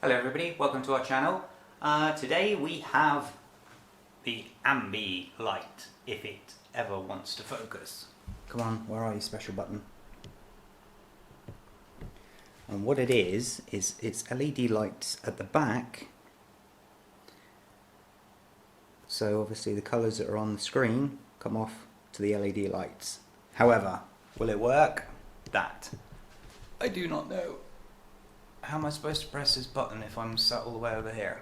Hello everybody, welcome to our channel. Today we have the Ambi light, if it ever wants to focus. Come on, where are you, special button? And what it is it's LED lights at the back. So obviously the colours that are on the screen come off to the LED lights. However, will it work? That I do not know. How am I supposed to press this button if I'm sat all the way over here?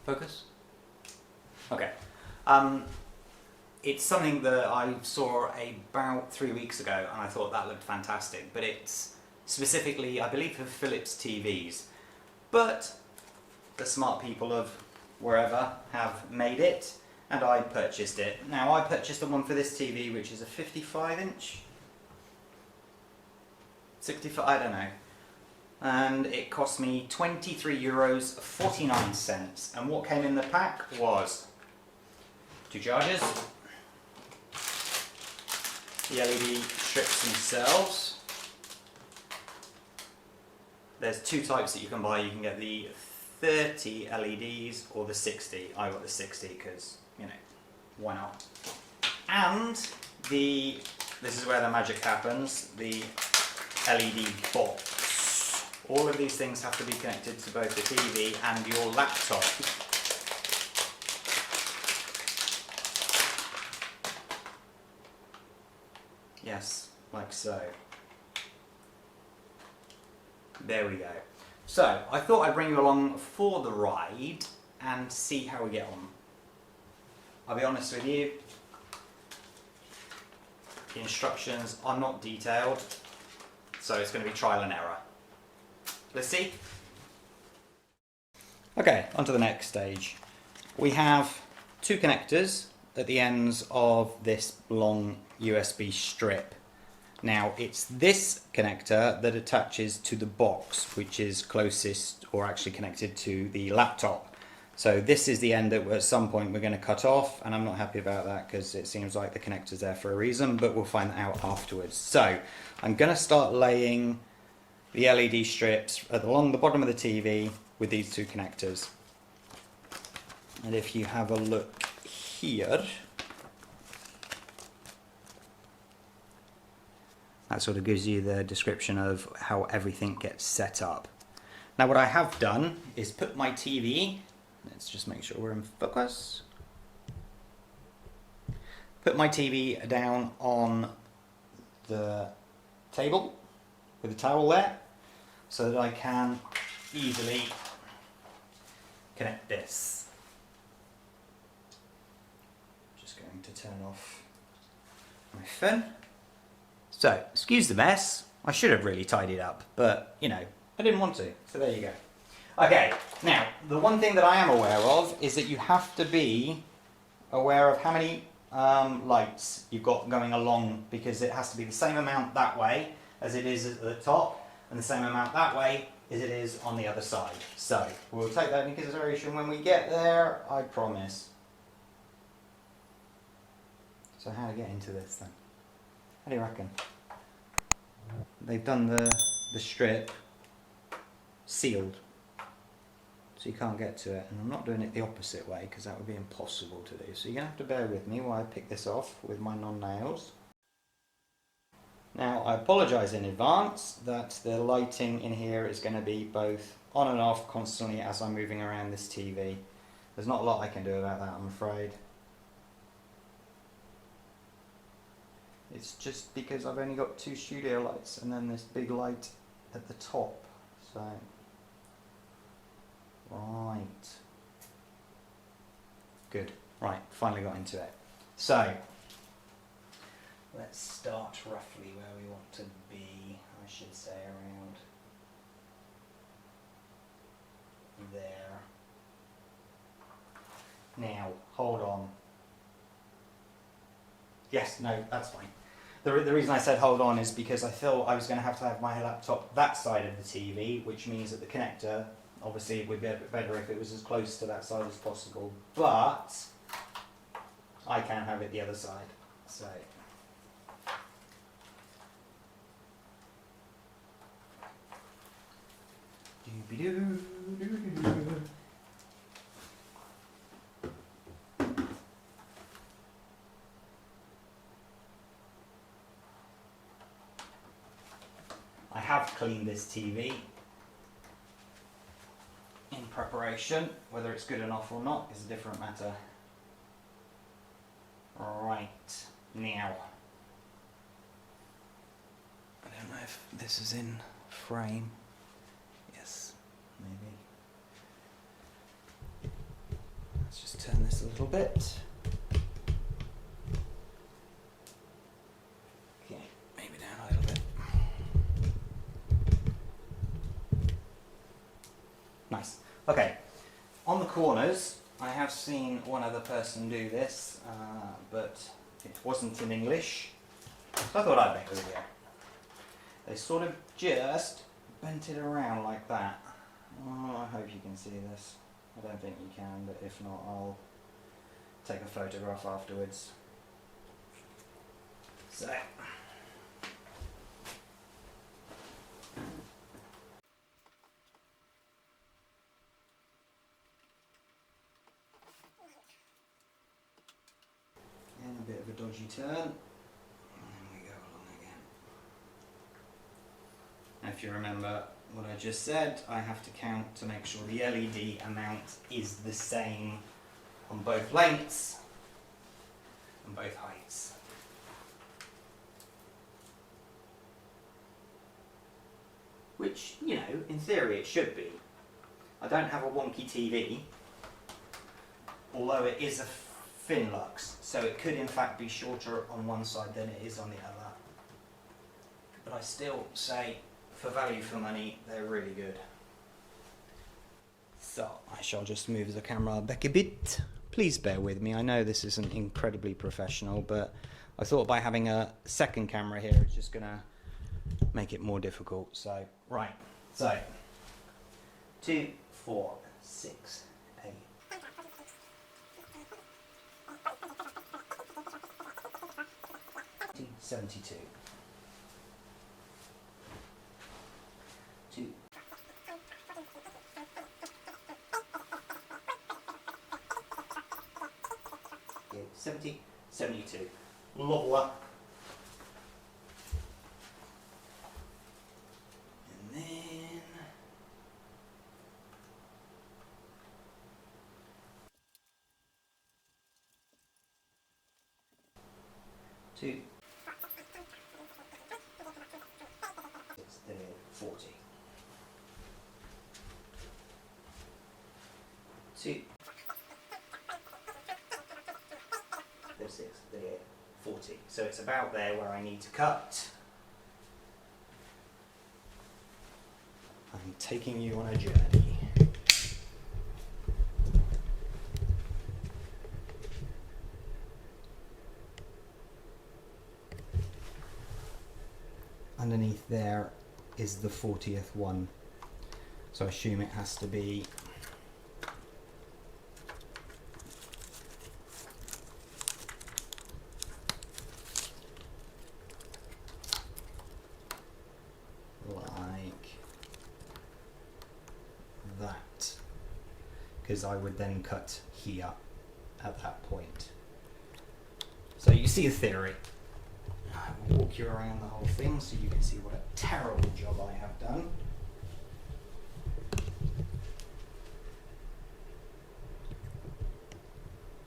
Focus? Okay. It's something that I saw about 3 weeks ago and I thought that looked fantastic, but it's specifically, I believe, for Philips TVs. But the smart people of wherever have made it and I purchased it. Now I purchased the one for this TV, which is a 55-inch? 65, I don't know, and it cost me €23.49, and what came in the pack was 2 chargers, the LED strips themselves. There's 2 types that you can buy. You can get the 30 LEDs or the 60. I got the 60 because, you know, why not? And this is where the magic happens, the LED box. All of these things have to be connected to both the TV and your laptop. Yes, like so. There we go. So, I thought I'd bring you along for the ride and see how we get on. I'll be honest with you, the instructions are not detailed. So it's going to be trial and error. Let's see. Okay, on to the next stage. We have 2 connectors at the ends of this long USB strip. Now it's this connector that attaches to the box, which is closest or actually connected to the laptop. So this is the end that at some point we're going to cut off, and I'm not happy about that because it seems like the connector's there for a reason, but we'll find that out afterwards. So I'm going to start laying the LED strips along the bottom of the TV with these 2 connectors. And if you have a look here, that sort of gives you the description of how everything gets set up. Now what I have done is put my TV, let's just make sure we're in focus, put my TV down on the table with a towel there so that I can easily connect this. Just going to turn off my phone. So, excuse the mess. I should have really tidied up, but you know, I didn't want to, so there you go. Okay, now the one thing that I am aware of is that you have to be aware of how many lights you've got going along, because it has to be the same amount that way as it is at the top and the same amount that way as it is on the other side. So we'll take that into consideration when we get there, I promise. So how to get into this then? How do you reckon? They've done the strip sealed, so you can't get to it, and I'm not doing it the opposite way because that would be impossible to do. So you're going to have to bear with me while I pick this off with my non-nails. Now I apologise in advance that the lighting in here is going to be both on and off constantly as I'm moving around this TV. There's not a lot I can do about that, I'm afraid. It's just because I've only got 2 studio lights and then this big light at the top. So, right. Good. Right, finally got into it. So, let's start roughly where we want to be. I should say around there. Now, hold on. Yes, no, that's fine. The reason I said hold on is because I thought I was going to have my laptop that side of the TV, which means that the connector, obviously it would be a bit better if it was as close to that side as possible, but I can have it the other side. So Doo-doo, doo-doo-doo. I have cleaned this TV in preparation. Whether it's good enough or not is a different matter. Right, now. I don't know if this is in frame. Yes, maybe. Let's just turn this a little bit. Okay, maybe down a little bit. Nice. Okay, on the corners, I have seen one other person do this, but it wasn't in English, so I thought I'd make a video. They sort of just bent it around like that. Oh, I hope you can see this. I don't think you can, but if not, I'll take a photograph afterwards. So. And a bit of a dodgy turn. And then we go along again. Now, if you remember what I just said, I have to count to make sure the LED amount is the same on both lengths and both heights. Which, you know, in theory it should be. I don't have a wonky TV, although it is a Finlux, so it could in fact be shorter on one side than it is on the other. But I still say, for value for money, they're really good. So, I shall just move the camera back a bit. Please bear with me, I know this isn't incredibly professional, but I thought by having a second camera here, it's just gonna make it more difficult. So, right, so, 2, 4, 6, 8. 72. 2. 70, 72. Lovely. And then 2. 40. 2. 36, 38, 40. So it's about there where I need to cut. I'm taking you on a journey. Underneath there is the 40th one, so I assume it has to be like that, because I would then cut here at that point. So you see the theory. I will walk you around the whole thing so you can see what a terrible job I have done.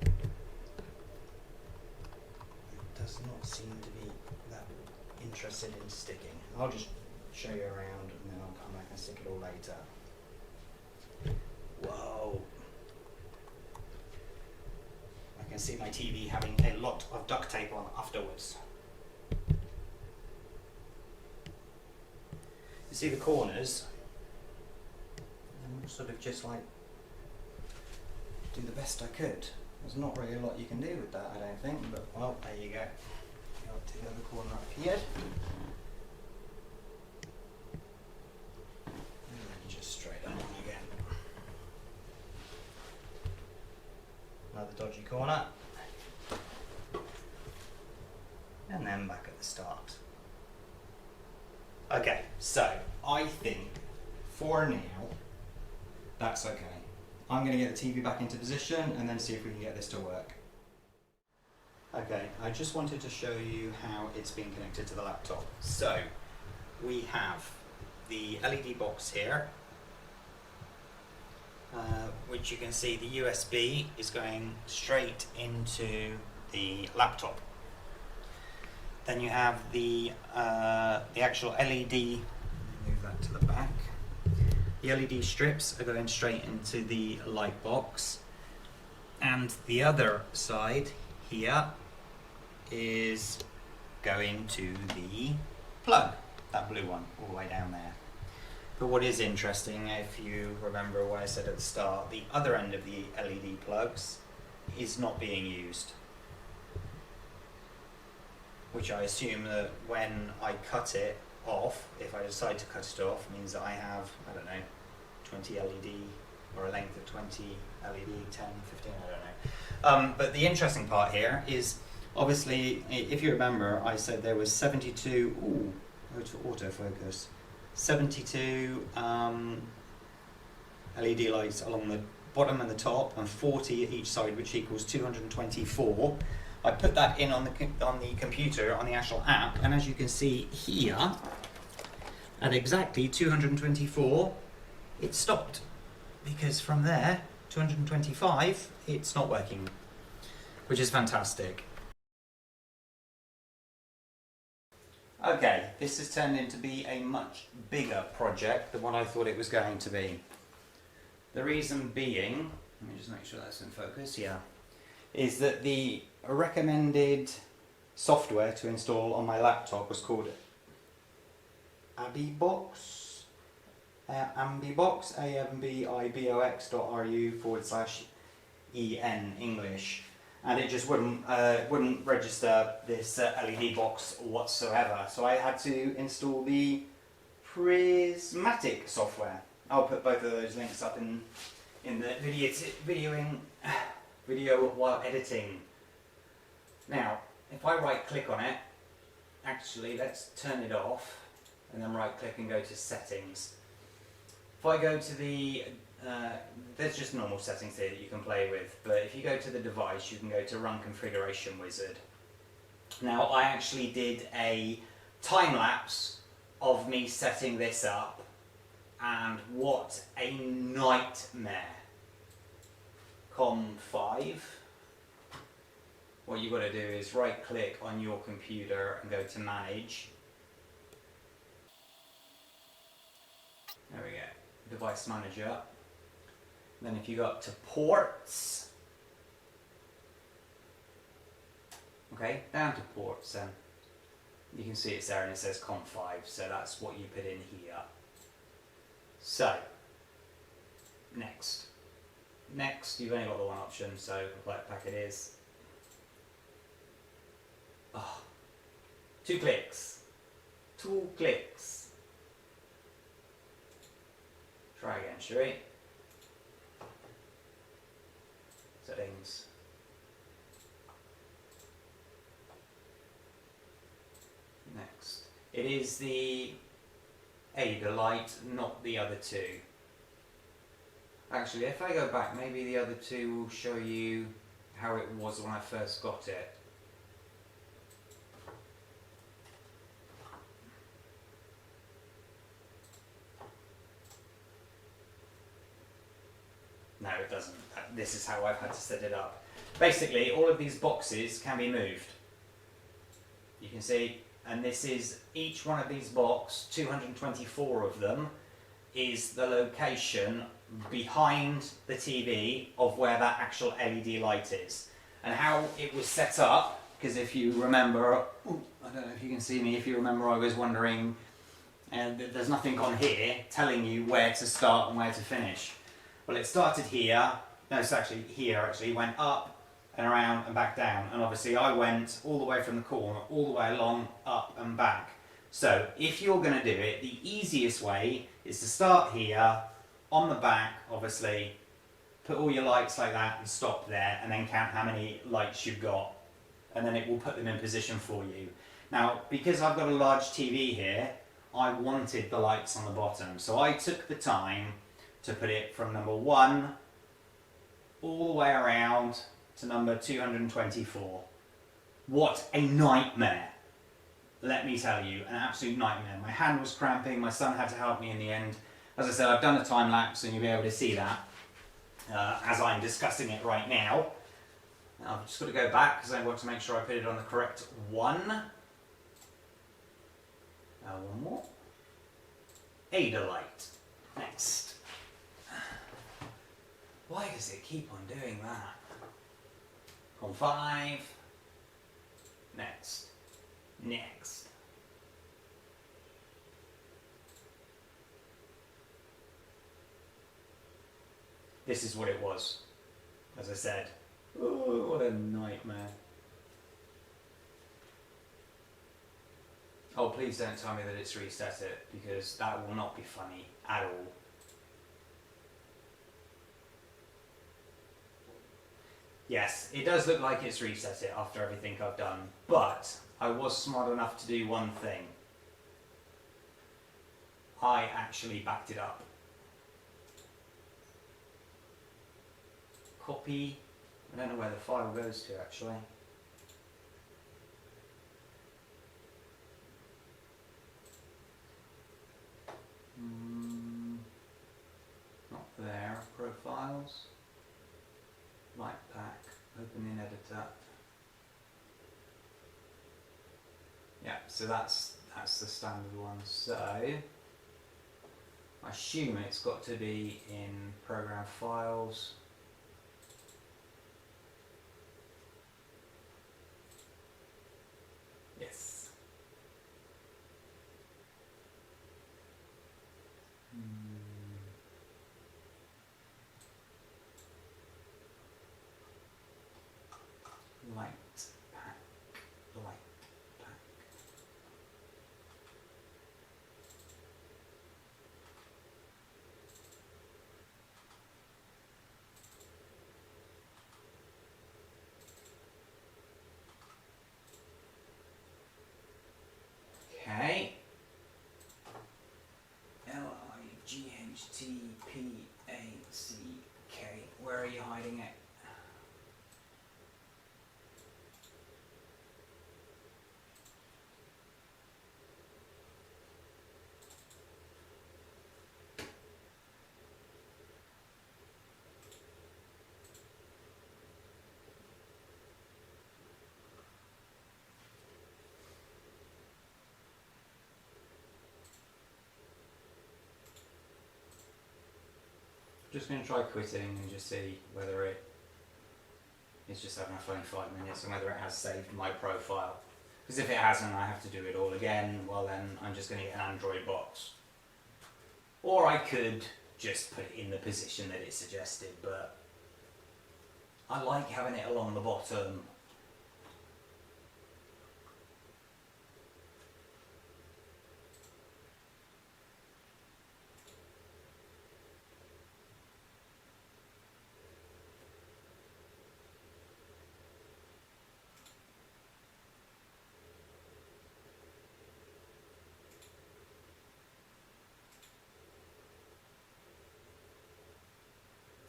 It does not seem to be that interested in sticking. I'll just show you around and then I'll come back and stick it all later. Whoa. I can see my TV having a lot of duct tape on afterwards. You see the corners, and I'm sort of just like do the best I could. There's not really a lot you can do with that, I don't think, but well, there you go. Go up to the other corner up here. And then just straight up again. Another dodgy corner. And then back at the start. Okay, so I think for now That's okay. I'm going to get the TV back into position and then see if we can get this to work. Okay, I just wanted to show you how it's being connected to the laptop. So, we have the LED box here, which you can see the USB is going straight into the laptop. Then you have the actual LED, move that to the back. The LED strips are going straight into the light box, and the other side here is going to the plug, that blue one, all the way down there. But what is interesting, if you remember what I said at the start, the other end of the LED plugs is not being used. Which I assume that when I cut it off, if I decide to cut it off, means that I have, I don't know, 20 LED, or a length of 20 LED, 10, 15, I don't know. But the interesting part here is, obviously, if you remember, I said there was 72, autofocus, 72 LED lights along the bottom and the top, and 40 at each side, which equals 224. I put that in on the computer, on the actual app, and as you can see here, at exactly 224, it stopped. Because from there, 225, it's not working, which is fantastic. Okay, this has turned into be a much bigger project than what I thought it was going to be. The reason being, let me just make sure that's in focus, yeah, is that the recommended software to install on my laptop was called Ambibox, ambibox.ru/en English, and it just wouldn't register this LED box whatsoever. So I had to install the Prismatic software. I'll put both of those links up in the video while editing. Now, if I right click on it, actually let's turn it off and then right click and go to settings. If I go to the, there's just normal settings here that you can play with, but if you go to the device you can go to Run Configuration Wizard. Now I actually did a time lapse of me setting this up, and what a nightmare. COM5. What you've got to do is right click on your computer and go to Manage. There we go, Device Manager. Then if you go up to Ports, okay, down to Ports then, you can see it's there and it says COM5, so that's what you put in here. So, next, you've only got the one option, so like pack it is. Oh, 2 clicks. Try again, shall we? Settings. Next. It is the Ada light, not the other two. Actually, if I go back, maybe the other two will show you how it was when I first got it. No, it doesn't. This is how I've had to set it up. Basically, all of these boxes can be moved. You can see, and this is each one of these boxes, 224 of them, is the location behind the TV of where that actual LED light is. And how it was set up, because if you remember, I don't know if you can see me, if you remember I was wondering, and there's nothing on here telling you where to start and where to finish. Well, it started here, no, it's actually here, actually, went up and around and back down, and obviously I went all the way from the corner, all the way along, up and back. So, if you're going to do it, the easiest way is to start here, on the back, obviously, put all your lights like that and stop there, and then count how many lights you've got, and then it will put them in position for you. Now, because I've got a large TV here, I wanted the lights on the bottom, so I took the time to put it from number 1 all the way around to number 224. What a nightmare! Let me tell you, an absolute nightmare. My hand was cramping, my son had to help me in the end. As I said, I've done a time lapse and you'll be able to see that as I'm discussing it right now. I've just got to go back because I want to make sure I put it on the correct one. One more. Adalite. Next. Why does it keep on doing that? On 5. Next. Next. This is what it was, as I said. Oh, what a nightmare. Oh, please don't tell me that it's reset it, because that will not be funny at all. Yes, it does look like it's reset it after everything I've done, but I was smart enough to do one thing. I actually backed it up. Copy. I don't know where the file goes to actually. Not there. Profiles. Light pack. Open in editor. Yeah, so that's the standard one. So I assume it's got to be in program files. Yes. Light pack. Light pack. Okay. LIGHTPACK. Where are you hiding it? Just going to try quitting and just see whether it is just having a funny 5 minutes and whether it has saved my profile. Because if it hasn't, I have to do it all again. Well, then I'm just going to get an Android box. Or I could just put it in the position that it suggested, but I like having it along the bottom.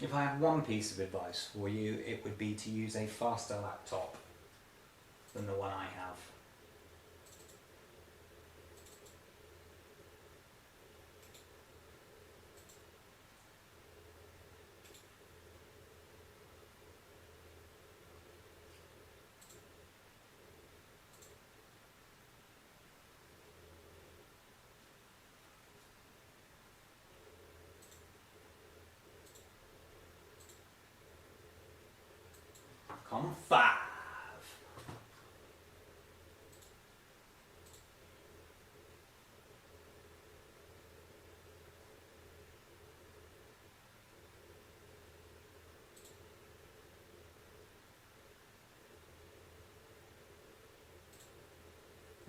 If I have one piece of advice for you, it would be to use a faster laptop than the one I have. Come 5.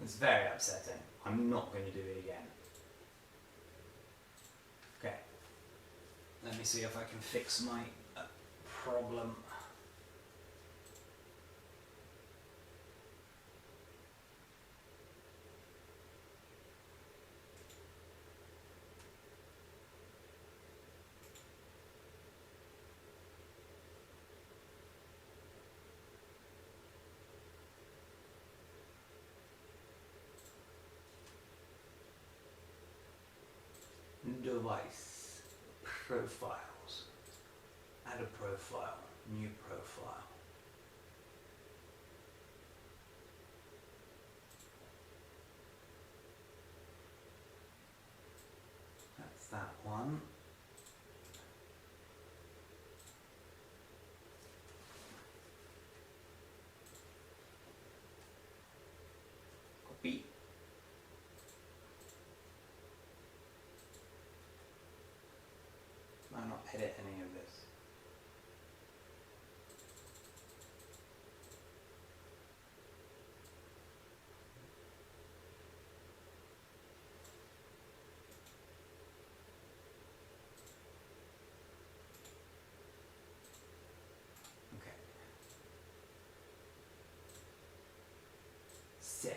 It's very upsetting. I'm not going to do it again. Okay. Let me see if I can fix my problem. device, profiles, add a profile, new profile. That's that one. Copy. Might not edit any of this. Okay. Save.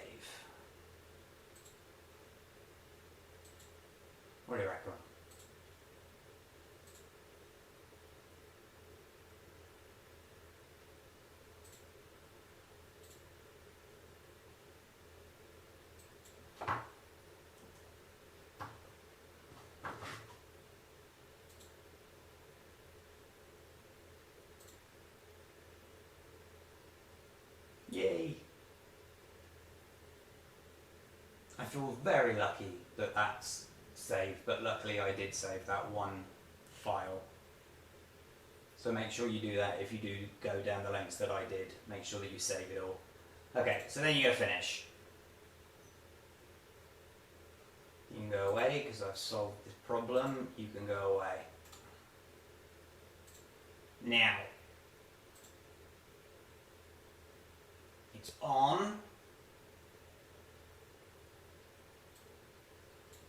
What do you reckon? Yay! I feel very lucky that that's saved, but luckily I did save that one file. So make sure you do that if you do go down the lengths that I did. Make sure that you save it all. Okay, so then you go finish. You can go away because I've solved this problem. You can go away. Now, it's on.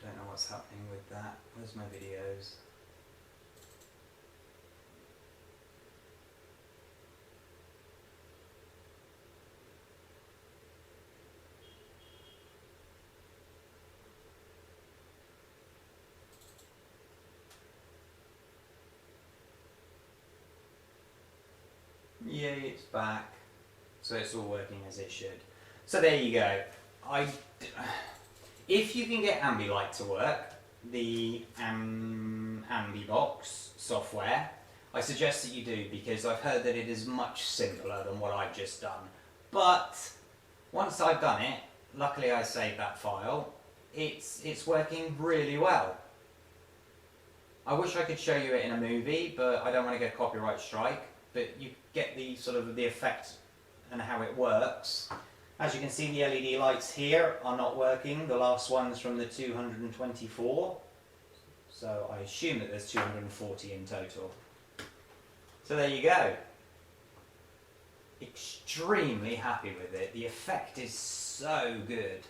Don't know what's happening with that. Where's my videos? Yay, it's back. So it's all working as it should. So there you go. If you can get Ambilight to work, the Ambibox software, I suggest that you do, because I've heard that it is much simpler than what I've just done. But once I've done it, luckily I saved that file, it's working really well. I wish I could show you it in a movie, but I don't want to get a copyright strike. But you get the sort of the effect and how it works. As you can see, the LED lights here are not working. The last one's from the 224. So I assume that there's 240 in total. So there you go. Extremely happy with it. The effect is so good.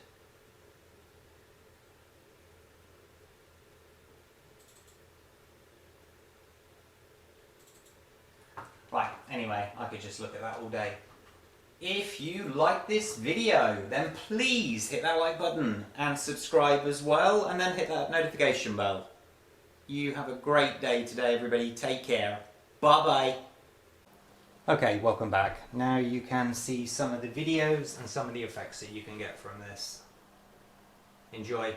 Right, anyway, I could just look at that all day. If you like this video, then please hit that like button and subscribe as well, and then hit that notification bell. You have a great day today, everybody. Take care. Bye-bye. Okay, welcome back. Now you can see some of the videos and some of the effects that you can get from this. Enjoy.